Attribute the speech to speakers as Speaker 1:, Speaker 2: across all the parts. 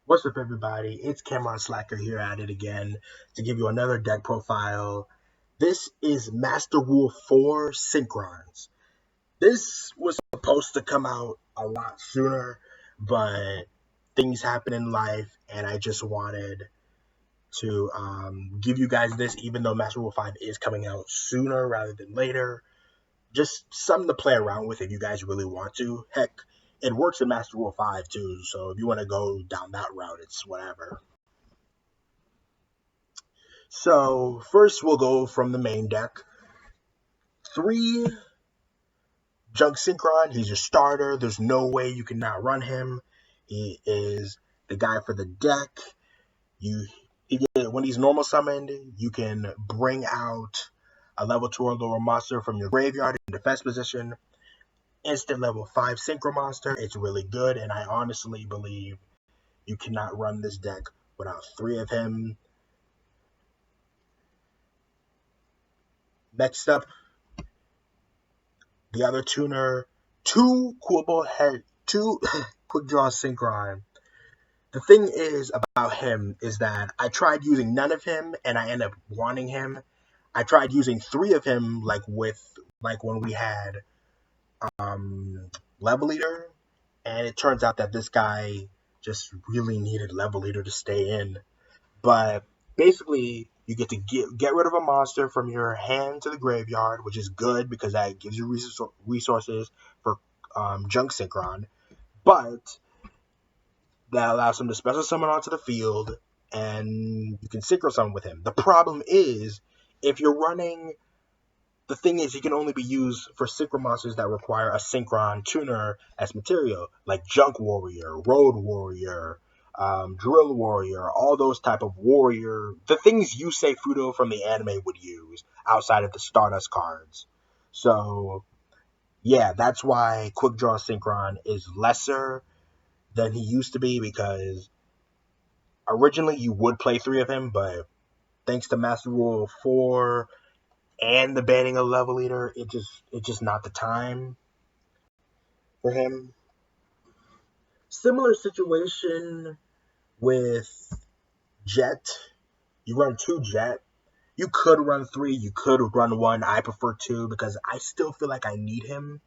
Speaker 1: What's up, everybody? It's Camronslacker here at it again to give you another deck profile. This is Master Rule 4 Synchrons. This was supposed to come out a lot sooner, but things happen in life, and I just wanted to give you guys this, even though Master Rule 5 is coming out sooner rather than later. Just something to play around with if you guys really want to. Heck, it works in Master Rule 5 too, so if you want to go down that route, it's whatever. So first we'll go from the main deck. 3 Junk Synchron, he's your starter. There's no way you can not run him. He is the guy for the deck. When he's normal summoned, you can bring out a level 2 or lower monster from your graveyard in defense position. Instant level 5 Synchro monster. It's really good, and I honestly believe you cannot run this deck without 3 of him. Next up, the other tuner, 2 Quick Draw Synchron. The thing is about him is that I tried using none of him and I ended up wanting him. I tried using 3 of him like when we had Level Leader, and it turns out that this guy just really needed Level Leader to stay in. But basically, you get to get rid of a monster from your hand to the graveyard, which is good because that gives you resources for Junk Synchron. But that allows him to special summon onto the field, and you can Synchro summon with him. The problem is, if you're running... The thing is, he can only be used for Synchro monsters that require a Synchron tuner as material, like Junk Warrior, Road Warrior, Drill Warrior, all those type of warrior, the things Yusei Fudo from the anime would use outside of the Stardust cards. So, yeah, that's why Quick Draw Synchron is lesser than he used to be, because originally you would play 3 of him, but thanks to Master Rule 4 and the banning of Level Leader, it's just not the time for him. Similar situation with Jet. You run 2 Jet. You could run 3. You could run 1. I prefer 2 because I still feel like I need him.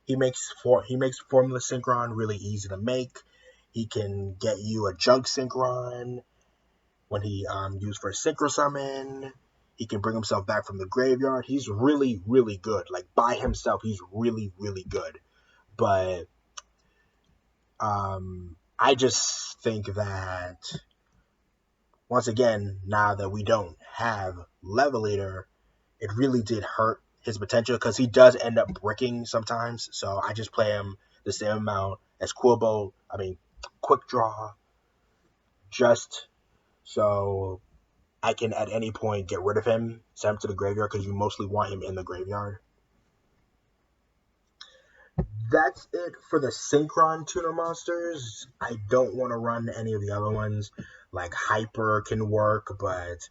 Speaker 1: He makes Formula Synchron really easy to make. He can get you a Junk Synchron when he used for a Synchro Summon. He can bring himself back from the graveyard. He's really, really good. Like, by himself, he's really, really good. But I just think that, once again, now that we don't have Level Leader, it really did hurt his potential because he does end up bricking sometimes. So I just play him the same amount as Quick Draw, just so I can at any point get rid of him, send him to the graveyard, because you mostly want him in the graveyard. That's it for the Synchron tuner monsters. I don't want to run any of the other ones. Like Hyper can work, but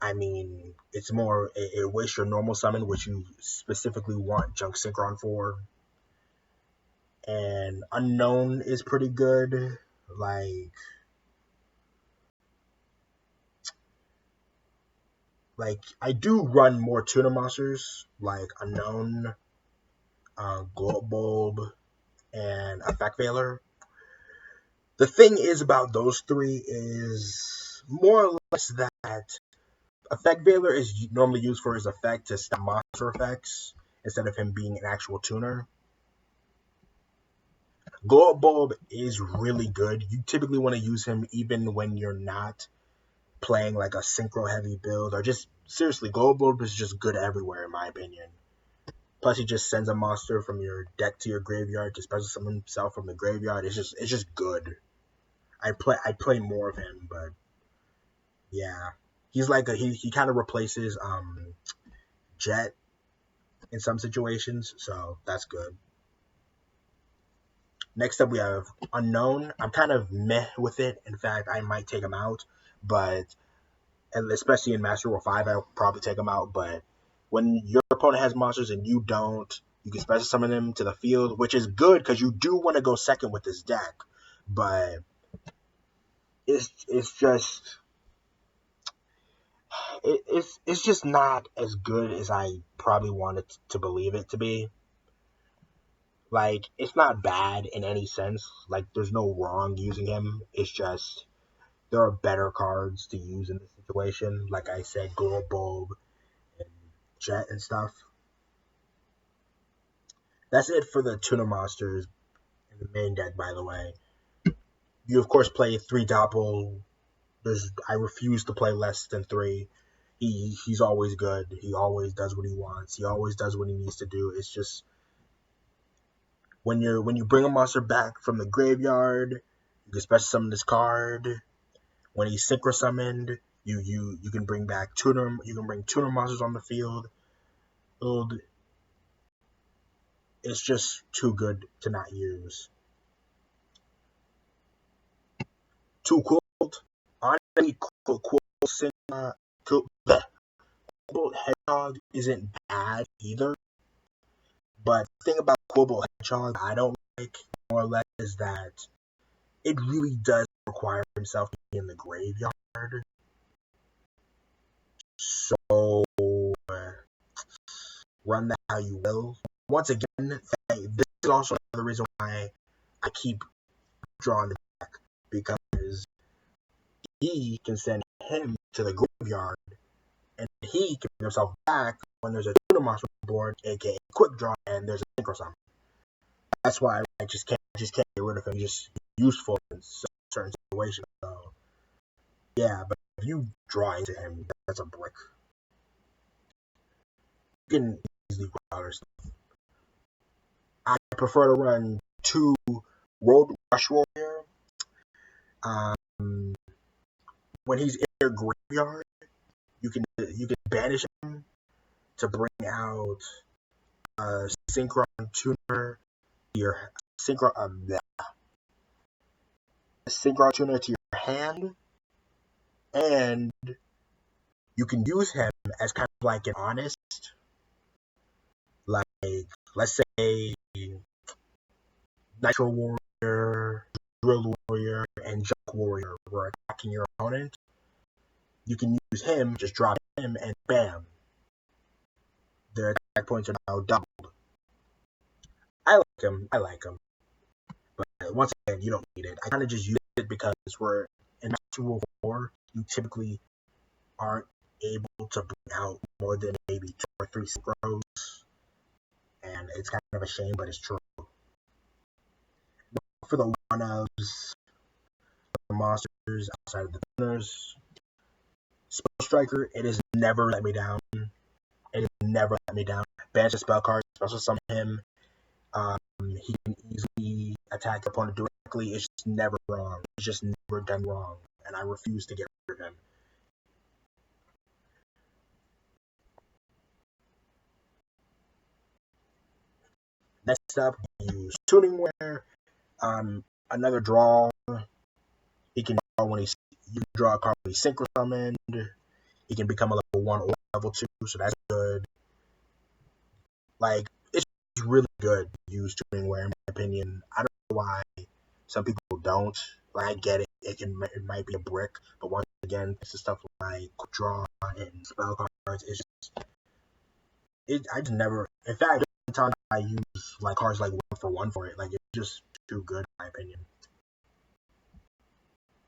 Speaker 1: I mean, it's more, it wastes your normal summon, which you specifically want Junk Synchron for. And Unknown is pretty good. Like I do run more tuner monsters, like Unknown, Glow Bulb, and Effect Veiler. The thing is about those 3 is more or less that Effect Veiler is normally used for his effect to stop monster effects instead of him being an actual tuner. Glow Bulb is really good. You typically want to use him even when you're not playing like a synchro heavy build, or just seriously, Glow Bulb is just good everywhere in my opinion. Plus, he just sends a monster from your deck to your graveyard to special summon himself from the graveyard. It's just good. I'd play more of him, but yeah, he's like he kind of replaces Jet in some situations, so that's good. Next up, we have Unknown. I'm kind of meh with it. In fact, I might take him out, but and especially in Master Rule 5, I'll probably take him out. But when your opponent has monsters and you don't, you can special summon them to the field, which is good because you do want to go second with this deck. But it's just it's just not as good as I probably wanted to believe it to be. Like, it's not bad in any sense. Like, there's no wrong using him. It's just there are better cards to use in this situation. Like I said, Glow Bulb and Jet and stuff. That's it for the Tuna Monsters in the main deck, by the way. You, of course, play 3 Doppel. I refuse to play less than 3. He's always good. He always does what he wants. He always does what he needs to do. It's just when you bring a monster back from the graveyard, you can special summon this card. When he's synchro summoned, you can bring back tuner. You can bring tuner monsters on the field. It's just too good to not use. Too cool. Honestly, Quibble Hedgehog isn't bad either. But the thing about Quibble Hedgehog I don't like, more or less, is that it really does require himself to be in the graveyard. So, run that how you will. Once again, this is also another reason why I keep drawing the deck, because he can send him to the graveyard, and he can bring himself back when there's a tuner monster on the board, aka quick draw, and there's a synchro summon. That's why I just can't get rid of him. He's just useful in certain situations. So yeah, but if you draw into him, that's a brick. You can easily go out or stuff. I prefer to run 2 Road Rush Warrior. When he's in your graveyard, you can banish him to bring out a Synchron tuner to your Synchron tuner to your hand, and you can use him as kind of like an honest, like, let's say Nitro Warrior, Drill Warrior, and Junk Warrior were attacking your opponent. You can use him, just drop him, and bam, their attack points are now doubled. I like him. But once again, you don't need it. I kind of just use it because we're in Rule 4, you typically aren't able to bring out more than maybe 2 or 3 synchros. And it's kind of a shame, but it's true. For the one-ofs, the monsters outside of the tuners, Spell Striker, it has never let me down. It has never let me down. Banish a spell card, special summon him. He can easily attack your opponent directly. It's just never wrong. It's just never done wrong. And I refuse to get rid of him. Next up, use Tuning Wear. Another draw. He can draw when you can draw a card when he's synchro summoned. He can become a level 1 or level 2, so that's good. Like, it's really good to use Tuning Wear, in my opinion. I don't know why some people don't. Like, I get it. It might be a brick, but once again, it's the stuff like draw and spell cards. It's just, I just never. In fact, the time I use like cards like 1-for-1 for it, like, it's just too good, in my opinion.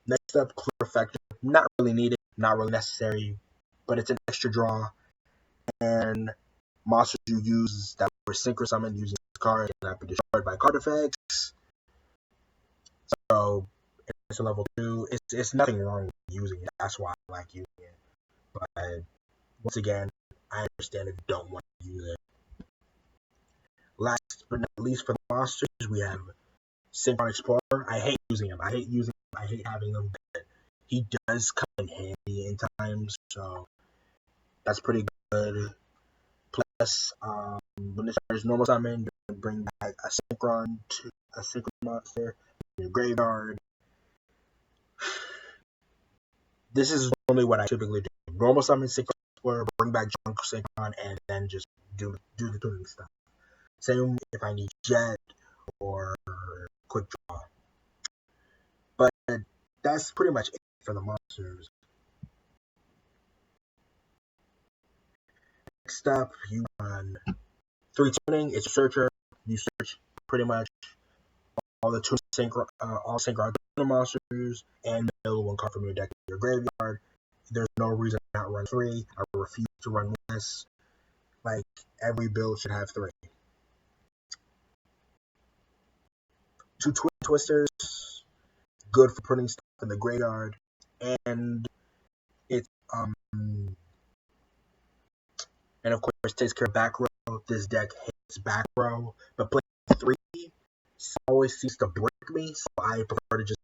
Speaker 1: Next up, Clear Effector. Not really needed, not really necessary, but it's an extra draw. And monsters you use that were synchro summoned using this card cannot be destroyed by card effects. So it's a level 2. It's nothing wrong with using it. That's why I like using it. But once again, I understand if you don't want to use it. Last but not least, for the monsters, we have Synchron Explorer. I hate using him. I hate having him. But he does come in handy in times, so that's pretty good. Plus, when this is normal summon, you can bring back a Synchron monster in your graveyard. This is normally what I typically do. Normal summon Synchron Explorer, bring back Junk Synchron, and then just do the tuning stuff. Same if I need Jet or Quick Draw. But that's pretty much it for the monsters. Next up, you on 3 tuning. It's a searcher. You search pretty much all the all synchron monsters and middle one card from your deck in your graveyard. There's no reason to not run 3. I refuse to run less. Like, every build should have 3. 2 twin twisters, good for putting stuff in the graveyard, and it and of course takes care of back row. This deck hates back row, but playing 3 always seems to break me, so I prefer to just